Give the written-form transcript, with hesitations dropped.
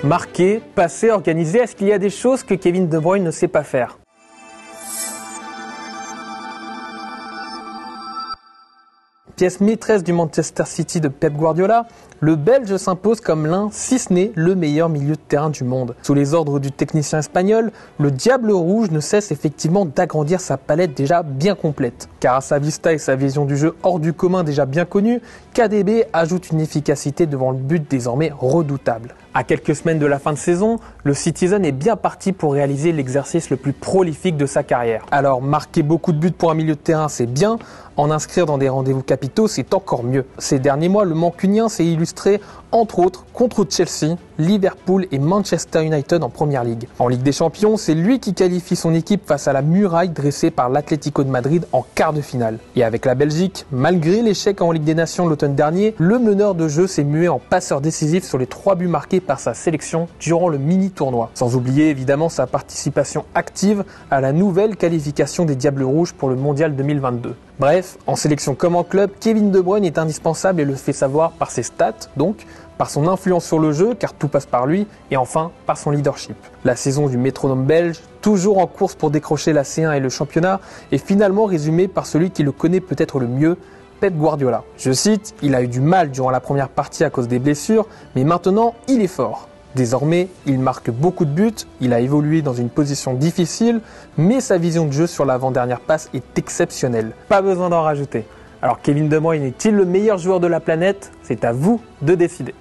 Marquer, passer, organiser, est-ce qu'il y a des choses que Kevin De Bruyne ne sait pas faire ? Pièce maîtresse du Manchester City de Pep Guardiola, le Belge s'impose comme l'un, si ce n'est le meilleur milieu de terrain du monde. Sous les ordres du technicien espagnol, le Diable Rouge ne cesse effectivement d'agrandir sa palette déjà bien complète. Car à sa vista et sa vision du jeu hors du commun déjà bien connue, KDB ajoute une efficacité devant le but désormais redoutable. À quelques semaines de la fin de saison, le Citizen est bien parti pour réaliser l'exercice le plus prolifique de sa carrière. Alors marquer beaucoup de buts pour un milieu de terrain c'est bien, en inscrire dans des rendez-vous capitaux c'est encore mieux. Ces derniers mois, le Mancunien s'est illustré entre autres contre Chelsea, Liverpool et Manchester United en Première Ligue. En Ligue des Champions, c'est lui qui qualifie son équipe face à la muraille dressée par l'Atlético de Madrid en quart de finale. Et avec la Belgique, malgré l'échec en Ligue des Nations l'automne dernier, le meneur de jeu s'est mué en passeur décisif sur les 3 buts marqués par sa sélection durant le mini-tournoi. Sans oublier évidemment sa participation active à la nouvelle qualification des Diables Rouges pour le Mondial 2022. Bref, en sélection comme en club, Kevin De Bruyne est indispensable et le fait savoir par ses stats, donc par son influence sur le jeu, car tout passe par lui, et enfin par son leadership. La saison du métronome belge, toujours en course pour décrocher la C1 et le championnat, est finalement résumée par celui qui le connaît peut-être le mieux, Pep Guardiola. Je cite, « Il a eu du mal durant la première partie à cause des blessures, mais maintenant il est fort. Désormais, il marque beaucoup de buts, il a évolué dans une position difficile, mais sa vision de jeu sur l'avant-dernière passe est exceptionnelle. » Pas besoin d'en rajouter. Alors Kevin De Bruyne est-il le meilleur joueur de la planète ? C'est à vous de décider.